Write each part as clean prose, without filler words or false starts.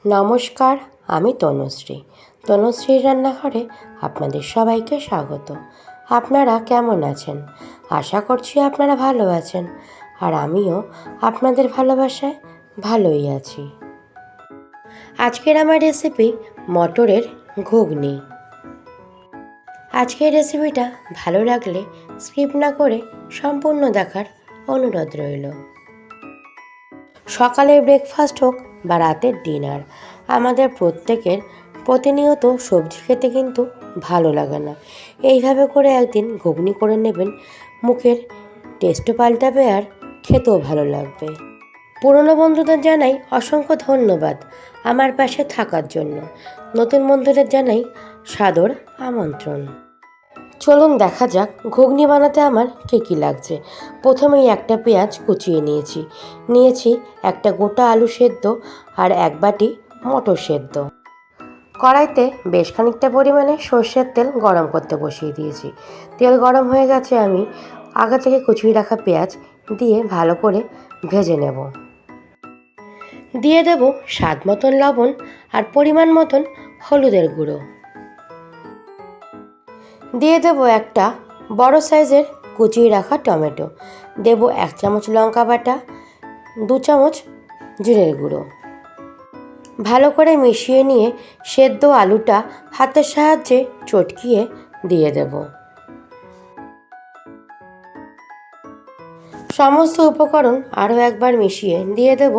নমস্কার, আমি তনুশ্রী রান্নাঘরে আপনাদের সবাইকে স্বাগত। আপনারা কেমন আছেন? আশা করছি আপনারা ভালো আছেন, আর আমিও আপনাদের ভালোবাসায় ভালোই আছি। আজকের আমার রেসিপি মটরের ঘুগনি। আজকের রেসিপিটা ভালো লাগলে স্কিপ না করে সম্পূর্ণ দেখার অনুরোধ রইল। সকালের ব্রেকফাস্ট হোক বা রাতের ডিনার, আমাদের প্রত্যেকের প্রতিনিয়ত সবজি খেতে কিন্তু ভালো লাগে না। এইভাবে করে একদিন ঘুগনি করে নেবেন, মুখের টেস্টও পাল্টাবে আর খেতেও ভালো লাগবে। পুরনো বন্ধুদের জানাই অসংখ্য ধন্যবাদ আমার পাশে থাকার জন্য। নতুন বন্ধুদের জানাই সাদর আমন্ত্রণ। চলুন দেখা যাক ঘুগনি বানাতে আমার কী লাগছে। প্রথমেই একটা পেঁয়াজ কুচিয়ে নিয়েছি একটা গোটা আলু সেদ্ধ আর এক বাটি মটর সেদ্ধ। কড়াইতে বেশ খানিকটা পরিমাণে সর্ষের তেল গরম করতে বসিয়ে দিয়েছি। তেল গরম হয়ে গেছে, আমি আগে থেকে কুচিয়ে রাখা পেঁয়াজ দিয়ে ভালো করে ভেজে নেব। দিয়ে দেব স্বাদ মতন লবণ আর পরিমাণ মতন হলুদের গুঁড়ো। দিয়ে দেব একটা বড় সাইজের কুচিয়ে রাখা টমেটো। দেব 1 চামচ লঙ্কা বাটা, 2 চামচ জিরের গুঁড়ো। ভালো করে মিশিয়ে নিয়ে সেদ্ধ আলুটা হাতের সাহায্যে চটকিয়ে দিয়ে দেব। সমস্ত উপকরণ আরও একবার মিশিয়ে দিয়ে দেব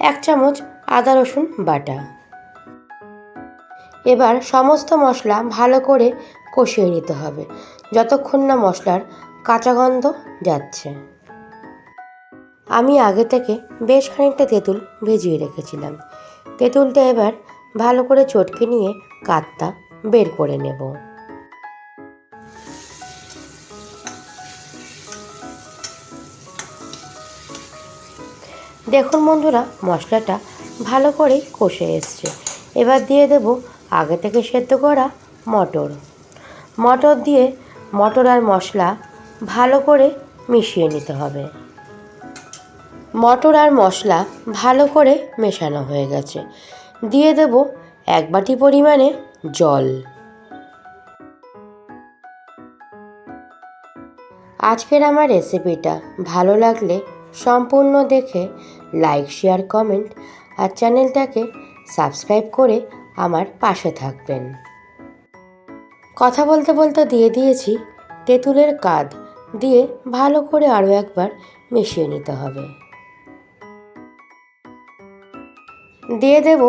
1 চামচ আদা রসুন বাটা। এবার সমস্ত মশলা ভালো করে কষিয়ে নিতে হবে যতক্ষণ না মশলার কাঁচা গন্ধ যাচ্ছে। আমি আগে থেকে বেশ খানিকটা তেঁতুল ভিজিয়ে রেখেছিলাম। তেঁতুলটা এবার ভালো করে চটকে নিয়ে কাতটা বের করে নেব। দেখুন বন্ধুরা, মশলাটা ভালো করেই কষে এসছে। এবার দিয়ে দেব আগে থেকে সেদ্ধ করা মটর দিয়ে মটর আর মশলা ভালো করে মিশিয়ে নিতে হবে। মটর আর মশলা ভালো করে মেশানো হয়ে গেছে। দিয়ে দেব 1 বাটি পরিমাণে জল। আজকের আমার রেসিপিটা ভালো লাগলে সম্পূর্ণ দেখে লাইক, শেয়ার, কমেন্ট আর চ্যানেলটাকে সাবস্ক্রাইব করে আমার পাশে থাকবেন। কথা বলতে বলতে দিয়ে দিয়েছি তেঁতুলের কাঁধ, দিয়ে ভালো করে আরও একবার মিশিয়ে নিতে হবে। দিয়ে দেব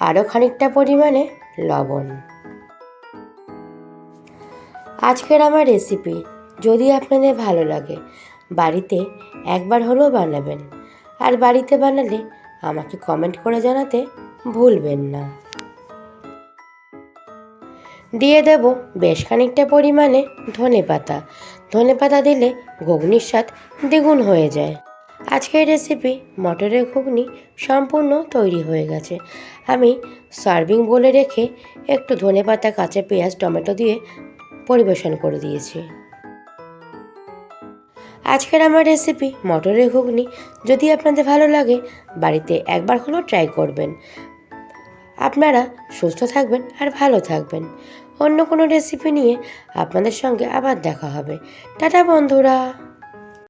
আরও খানিকটা পরিমাণে লবণ। আজকের আমার রেসিপি যদি আপনাদের ভালো লাগে, বাড়িতে একবার হলেও বানাবেন, আর বাড়িতে বানালে আমাকে কমেন্ট করে জানাতে ভুলবেন না। দিয়ে দেব বেশ খানিকটা পরিমাণে ধনেপাতা দিলে ঘুগনির স্বাদ দ্বিগুণ হয়ে যায়। আজকের রেসিপি মটরের ঘুগনি সম্পূর্ণ তৈরি হয়ে গেছে। আমি সার্ভিং বোলে রেখে একটু ধনেপাতা, কাঁচা পেঁয়াজ, টমেটো দিয়ে পরিবেশন করে দিয়েছি। আজকের আমার রেসিপি মটরের ঘুগনি যদি আপনাদের ভালো লাগে, বাড়িতে একবার হলেও ট্রাই করবেন। আপনারা সুস্থ থাকবেন আর ভালো থাকবেন। অন্য কোনো রেসিপি নিয়ে আপনাদের সঙ্গে আবার দেখা হবে। টাটা বন্ধুরা।